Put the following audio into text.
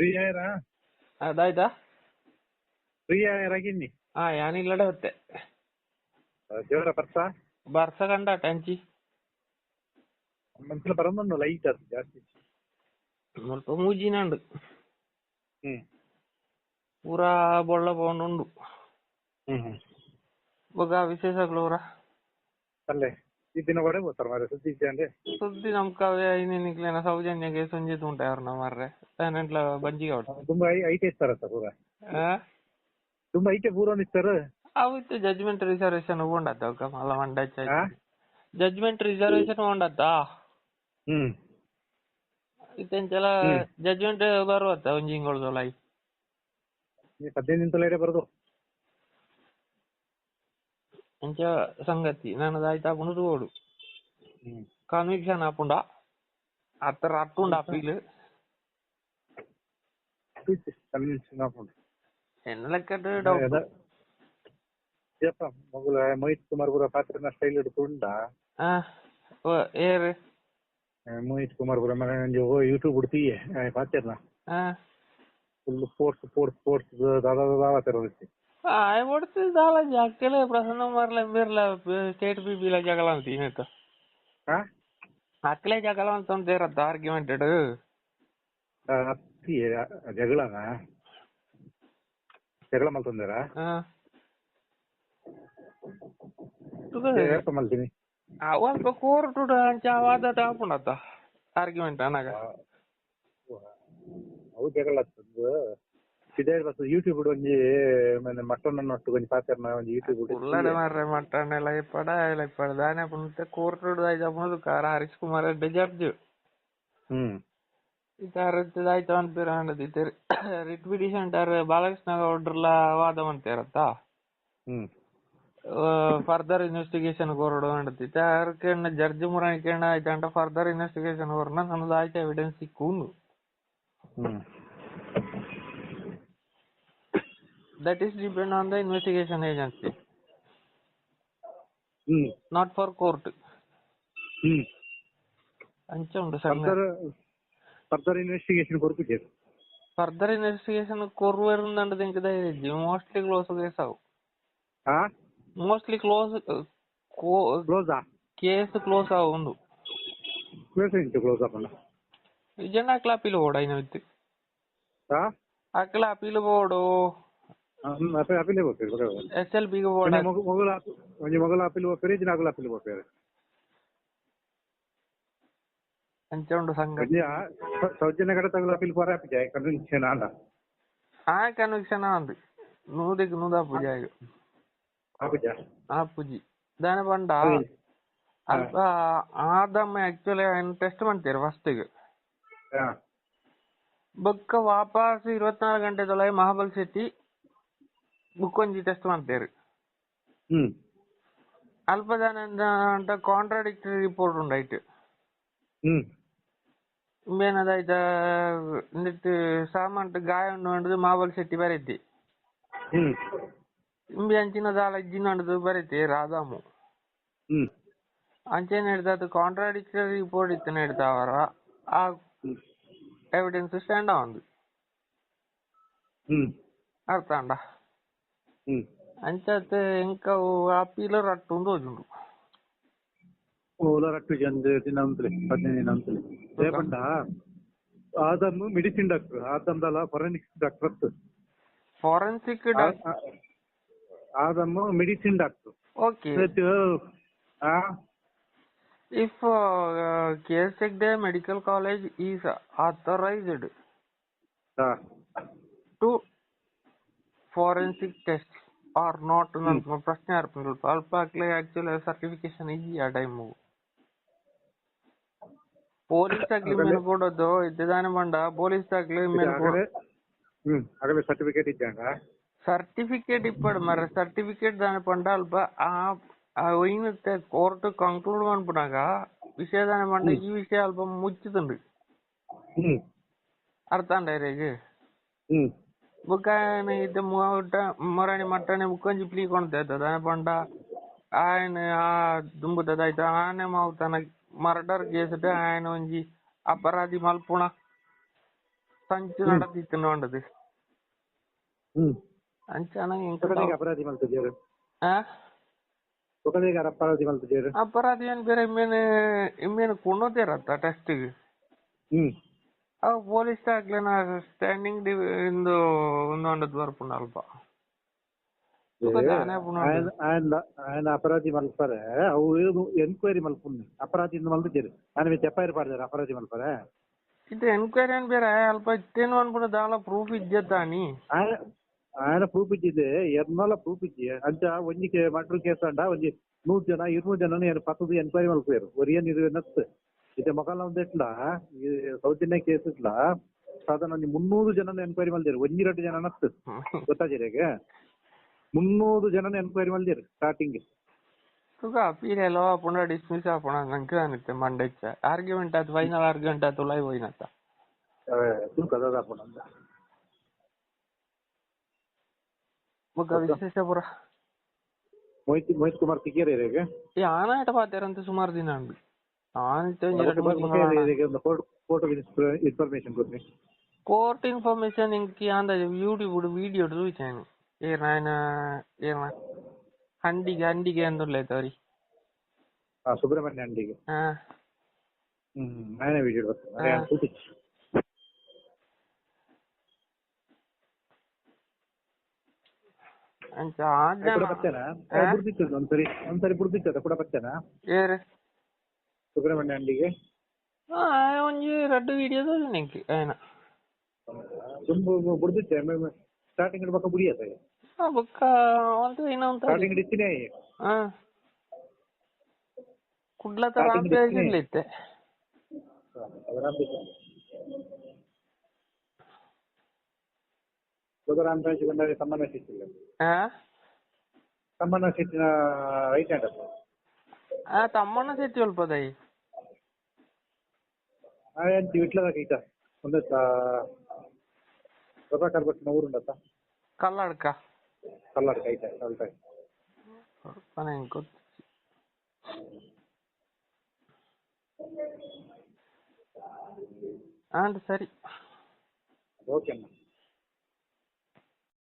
Free Aira? ಅದಾಯ್ತಾ? Free ಆಯ್ರಾಗಿನ್ನಿ ಯಾನಿಲ್ಲಡೆ ಹೊತ್ತೆ ದೇವರ ಪರ್ಸ ಬರ್ಸ ಕಂಡ ಟಂಚಿ ಮನ್ಸಿಲ ಬರೊಂದುಂಡು ಲೈಟ್ ಅದು ಜಾಸ್ತಿ ಮುಲ್ಪ ಮೂಜಿನಂಡು ಪೂರಾ ಬೊಳ್ಳ ಪೋಂಡುಂಡು ಬೊಗ ವಿಶೇಷಗಳು ಅಲ್ಲೇ ಈ ದಿನ ಒಡೆ ಹೋಗ್ತಾರೆ ಮಾರ್ರೆ ಸುದ್ದಿ ಇದ್ದೆ ಅಂದ್ರೆ ಸುದ್ದಿ ನಮ್ಕವೇ ಇನ್ನೇನಿಕ್ಲೇನ ಸೌಜನ್ಯಗೆ ಸಂಜಿತ್ ಉಂಟೆ ಅವ್ರನ್ನ ಮಾರ್ರೆ ತಾನೆಂಟ್ಲ ಬಂಜಿಗೆ ಹೊಡ್ತ ತುಂಬಾ ಐಟೆ ಇರ್ತಾರತ್ತ ಪೂರ ತುಂಬಾ ಐಟೆ ಪೂರ ಇರ್ತಾರ ಅವು ಇತ್ತು ಜಡ್ಜ್ಮೆಂಟ್ ರಿಸರ್ವೇಶನ್ ಹೋಂಡತ್ತ ಅವಕ ಮಲ್ಲ ಮಂಡ ಜಡ್ಜ್ಮೆಂಟ್ ರಿಸರ್ವೇಶನ್ ಹೋಂಡತ್ತ ಇತ್ತೆಂಚಲ ಜಡ್ಜ್ಮೆಂಟ್ ಬರುವತ್ತ ಒಂಜಿ ಇಂಗೊಳ್ದೊಲೈ 15 ಬರೋದು ಅಂಚ ಸಂಗತಿ ನನ್ನದು ಆಯ್ತಾ ಪುನರು ಓಡು ಕನ್ವಿಕ್ಷನ್ ಆಪುಂಡ ಅತ್ತರ ಅಟ್ಟುಂಡ ಅಪ್ಪೀಲ್ ಕನ್ವಿಕ್ಷನ್ ಆಪುಂಡು ಎನ್ನ ಲೆಕ್ಕದ ಡೌಟ್ ಮಗುಲ ಮೋಹಿತ್ ಕುಮಾರ್ ಪೂರ ಪಾತ್ರ ಸ್ಟೈಲ್ ಹಿಡ್ಕೊಂಡ ಏರು ಮೋಹಿತ್ ಕುಮಾರ್ ಪೂರ ಮನೆ ಯೂಟ್ಯೂಬ್ ಹುಡ್ತೀಯ ಪಾತಿರ್ನ ಫುಲ್ ಸ್ಪೋರ್ಟ್ಸ್ ದಾದಾವತರ ಹೋಗ್ತಿ ಒಡ್ತು ದಾಲಂಜಿ ಅಕ್ಕಲೆ ಪ್ರಸನ್ನ ಮಾರ್ಲ ಎಂಬಿರ್ಲ ಸ್ಟೇಟ್ ಬಿಬಿಲ ಜಗಳ ಅಂತ ಏನಾಯ್ತು ಅಕ್ಕಲೆ ಜಗಳ ಅಂತ ಇರತ್ತ ಆರ್ಗ್ಯುಮೆಂಟೆಡ್ ಜಗಳ ಮಲ್ತಂದಾರ ಮಲ್ತೀನಿ ಅಲ್ಪ ಕೋರ್ಟುಡು ಅಂಚ ವಾದ ತಾಪುಂಡತ್ತ ಆರ್ಗ್ಯುಮೆಂಟ್ ಅನಾಗ ಅವು ಜಗಳ ಇದೇ ಯೂಟ್ಯೂಬ್ ಒಂಜಿ ಮಟನ್ ಒಟ್ಟು ಕೊಂಚ ಪಾತ್ರ ಒಂಜಿ ಯೂಟ್ಯೂಬ್ ಉಳ್ಳಡೆ ಮಾರ್ರೆ ಮಟನ್ ಎಲ್ಲ ಇಪ್ಪಡ ದಾನೆ ಪುಂತೆ ಕೋರ್ಟುಡು ಆಯ್ತ ಮುದು ಕಾರ ಹರೀಶ್ ಕುಮಾರ್ ರೆಡ್ಡಿ ಜಡ್ಜ್ ಇತಾರದಾಯ್ತು ಅನ್ಪಿರ ಅಂಡದಿತ್ತೇರಿ ರಿಟ್ ಪಿಟಿಷನ್ ಟಾರ್ ಬಾಲಕೃಷ್ಣ ಗೌಡ್ರಲ್ಲ ವಾದ ಮಂತೇರತ್ತ ಫರ್ದರ್ ಇನ್ವೆಸ್ಟಿಗೇಷನ್ ಕೋರ್ಡು ಅಂಡತಿತ್ತ ಅರ್ಕೆಣ್ಣ ಜಡ್ಜ್ ಮುರಾಣಿಕೆಣ್ಣ ಆಯ್ತಂಟ ಫರ್ದರ್ ಇನ್ವೆಸ್ಟಿಗೇಷನ್ ಕೋರ್ನ ನನ್ನದು ಆಯ್ತು ಎವಿಡೆನ್ಸ್ ಸಿಕ್ಕೂನು that is depend on the investigation agency not for court ಅಂಚ ಉಂಡು ಫರ್ದರ್ ಇನ್ವೆಸ್ಟಿಗೇಷನ್ ಕೊರ್ಪಿಗೆ ಫರ್ದರ್ ಇನ್ವೆಸ್ಟಿಗೇಷನ್ ಕೊರುವೆರುಂದಂಡು ತಿಂಕ್ ಧೈರ್ಯ ಮೋಸ್ಟ್ಲಿ ಕ್ಲೋಸ್ ಕೇಸ್ ಅವು ಮೋಸ್ಟ್ಲಿ ಕ್ಲೋಸ್ ಕೇಸ್ ಕ್ಲೋಸ್ ಆವು ಉಂಡು ಕ್ಲೋಸ್ ಆಪಂಡ ಇಜಂಡ ಅಕ್ಲ ಅಪೀಲ್ ಬೋರ್ಡ್ ಐನ ವಿತ್ತು ಅಕ್ಲ ಅಪೀಲ್ ಬೋರ್ಡು ಅಪೀಲ್ SLP ಗೆ ಮೊಗಲ ಅಪೀಲ್ ಹೋಗ್ತಾರೆ ದಿನಾಗಲ ಅಪೀಲ್ ಹೋಗ್ತಾರೆ ಅಂಚ ಉಂಡು ಸಂಗತಿ ಸೌಜನ್ಯ ಕಡೆ ತಗಲ appeal Pora ಆಪಿಜಾಯ್ conviction and conviction ಆಂದು ನೂದಿಕ್ ನೂದ Poojai ಪೂಜಿ ದಾನೆ ಪಂಡ ಅಲ್ಪ ಆದಮ್ಮ ಆಕ್ಚುಲಿ ಟೆಸ್ಟ್ ಮಾಡ್ತೀರಿ ಫಸ್ಟಿಗೆ ಬೊಕ್ಕ ವಾಪಸ್ 24 ಗಂಟೆ ತೊಲೈ ಮಹಾಬಲ್ ಶೆಟ್ಟಿ ಬುಕ್ಕೊಂಜಿ ಟೆಸ್ಟ್ ಮಾಡ್ತೇರು ಅಲ್ಪ ದಾನ ಕಾಂಟ್ರಾಡಿಕ್ಟರಿ ರಿಪೋರ್ಟ್ ಉಂಡಾಯ್ತು ಇಂಬೇನದಾಯ್ತ ಇಂದಿತ್ತು ಸಾಮಂಟ್ ಗಾಯ ಉಂಡು ಮಹಾಬಲ್ ಶೆಟ್ಟಿ ಬರೈತಿ ಇಂಬೆ ಅಂಚಿನ ದಾಲ ಇಜ್ಜಿನ ಬರೈತಿ ರಾಧಾಮು ಅಂಚೆನ ಹಿಡ್ದು ಕಾಂಟ್ರಾಡಿಕ್ಟರಿ ರಿಪೋರ್ಟ್ ಇತ್ತು ಹಿಡ್ದಾವರ ಆ ಎವಿಡೆನ್ಸ್ ಸ್ಟ್ಯಾಂಡ್ ಆವಂದು ಅರ್ಥ ಅಂಡ ಅಂಚತ್ತೆ ಎಂಕವು ಅಪೀಲ್ ರಟ್ಟು ತೋಜುಂಡು ರಟ್ಟು ಜಂದು ದಿನಂತಲೇ 15 ದಿನಂತಲೇ ರೇಪಂಡ ಆದಮ್ ಮೆಡಿಸಿನ್ ಡಾಕ್ಟರ್ ಆದಮ್ದಲ್ಲ ಫೊರೆನ್ಸಿಕ್ ಆದಮ್ medicine doctor okay if KSEC medical college is authorized to forensic test or not ನನ್ನ ಪ್ರಶ್ನೆ ಅರ್ಪಣೆ ಅಲ್ಪ ಆಕ್ಚುಲಿ ಸರ್ಟಿಫಿಕೇಶನ್ ಇದೆಯಾ ಟೈಮು ಪೊಲೀಸ್ ಆಗ್ಲಿ ಮೇಲೆ ಕೊಡೋದು ಇದ್ದಾನೆ ಬಂಡ ಪೊಲೀಸ್ ಆಗ್ಲಿ ಮೇಲೆ ಸರ್ಟಿಫಿಕೇಟ್ ಇದ್ದಂಗ ಸರ್ಟಿಫಿಕೇಟ್ ಇಪ್ಪಡು ಮರ ಸರ್ಟಿಫಿಕೇಟ್ ದಾನೆ ಪಂಡ ಅಲ್ಪ ಒಯ್ನತ್ತೆ ಕೋರ್ಟ್ ಕಂಕ್ಲೂಡ್ ಮಾಡ್ಬಿಡಾಗ ವಿಷಯ ದಾನೆ ಪಂಡ ಈ ವಿಷಯ ಅಲ್ಪ ಮುಚ್ಚುತ್ತುಂಡು ಅರ್ಥ ಅಂಡೈರೇಗೆ ಬುಕ್ಕಾಯನ ಇದ್ದ ಮೊರಣಿ ಮಟ್ಟನೆ ಬುಕ್ಕೊಂಜಿ ಪ್ಲೀ ಕೊಣ್ತೈತ ದಾನೆ ಪಂಡ ఆయన దుంబుతదైతే ఆయన తన మర్డర్ కేసుటే ఆయన ಒಂಜಿ ಅಪರಾಧಿ ಮಲ್ಪುಣ ಸಂಚು നടത്തിയിട്ടുണ്ടത് ಅಂಚಾನ ఒకటిగా అపరాధి మలుతుజేరు ಆ ఒకటిగా అపరాధి మలుతుజేరు ಅಪರಾಧಿ ಏನ್ ಬೇರೆ ಇಮ್ಮೇನು ಕೊಂಡೋದಿರತ್ತ ಟೆಸ್ಟಿಗೆ ಅವ್ ಪೊಲೀಸ್ ಆಗ್ಲೇನ ಸ್ಟ್ಯಾಂಡಿಂಗ್ ಇಂದು ಒಂದೊಂದು ಬರ್ಪುಂಡು ಅಲ್ಪ ఆయన అపరాధి మలుపారే అವು ఎన్క్వైరీ మలుపుంది అపరాధి మలుతుజేరు ఆయన మీరు చెప్పారు పాడారు అపరాధి మలుపారే ಇದು ಎನ್ಕ್ವೈರಿ ಏನ್ ಬೇರೆ ಅಲ್ಪ ಇತ್ತೇನು ಅನ್ಬಿಟ್ಟು ದಾಳ ಪ್ರೂಫ್ ಇದ್ಯತ್ತಾನಿ ఆయన ప్రూఫ్ ఇచ్చింది ఎన్నోళ్ళ ప్రూఫ్ ఇచ్చి అంటే ಒಂಜಿ ಮರ್ಡರ್ ಕೇಸ್ ಅಂಡ ಒಂಜಿ 100 ಜನ 200 ಜನ ಪತ್ತದು ಎನ್ಕ್ವೈರಿ ಮಲ್ಪೇರು ಒರಿಯನ್ ಇದು ನತ್ತು ಇದು ಮೊಕಲ್ನ ಒಂದು ಎಟ್ಲ ಸೌತ್ ಇಂಡಿಯಾ ಕೇಸ್ ಇಟ್ಲ ಸಾಧಾರಣ 300 ಜನ ಎನ್ಕ್ವೈರಿ ಮಲ್ದೇರು 1-2 ಜನ ನತ್ತು ಗೊತ್ತಾಜಿರೆಗೆ 300 ಜನ ಎನ್ಕ್ವೈರಿ ಮಲ್ದೇರು ಸ್ಟಾರ್ಟಿಂಗ್ तुका अपीलेलो पुन्हा डिस्मिस आपण ನಂಗೆ ಅನಿಸುತ್ತೆ ಮಂಡೇಚ್ಚ ಆರ್ಗ್ಯುಮೆಂಟ್ ಅದು ಫೈನಲ್ ಆರ್ಗ್ಯುಮೆಂಟ್ ಅದು ಲೈವ್ ಹೋಯ್ನತ್ತ तू कदा आपण मग विशेष पुरा मोहित कुमार तिकेरे रे ಆನಾಟ ಪಾತೆರಂತ ಸುಮಾರು ದಿನ ಅಂಬಿ ಫೋಟೋ ಇನ್ಫಾರ್ಮೇಶನ್ ಕೊಡ್ತೀನಿ ಕೋರ್ಟ್ ಇನ್ಫಾರ್ಮೇಶನ್ ಇಂಕಿ ಆಂದ ಯೂಟ್ಯೂಬ್ ವಿಡಿಯೋ చూచాను ಏನ ಹಂಡಿಗೆ ಅಂದುಲ್ಲೈತವ್ರಿ ಸುಬ್ರಹ್ಮಣ್ಯ ಹಂಡಿಗೆ ఆయన వీడియో చూపించు ಒಂದ್ಸರಿ ಬುಡ್ದಿತ್ತದ ಕೂಡ ಬರ್ತೇನಾ ಸುಬ್ರಹ್ಮಣ್ಯ ಹಂಡಿಗೆ ಒಂಜಿ 2 ವಿಡಿಯೋ ತೋಜುಂಡು ఆయన ಬುಡ್ದಿತ್ತೆ ಸ್ಟಾರ್ಟಿಂಗ್ ಬಕ್ಕ ಬುಡಿಯತ ಬೊಕ್ಕ ಒಂದು ಇನ್ನೊಂದು ಸ್ಟಾರ್ಟಿಂಗ್ ಇತ್ತಿನೇ ಕುಡ್ಲತ ರಾಂಪೇಜಿಲ್ಲಿತ್ತೆ ರಾಮರಾಜ್ ಬಂದಾಗ ತಮ್ಮನ ಸಿಕ್ಕಿಲ್ಲ ತಮ್ಮನ ಸಿಟ್ಟಿನ ರೈಟ್ ಹ್ಯಾಂಡ್ ತಮ್ಮನ ಸಿಟ್ಟಿ ಒಲ್ಪದಾಯಿ ಆಯ್ತು ವಿಟ್ಲದಾಗ ಐತ ಒಂದು ಪ್ರಭಾಕರ್ ಭಟ್ನ ಊರುಂಡತ್ತ ಕಲ್ಲಡ್ಕ ಐತ ಸ್ವಲ್ಪ ಗೊತ್ತು ಸರಿ ಓಕೆ ಅಣ್ಣ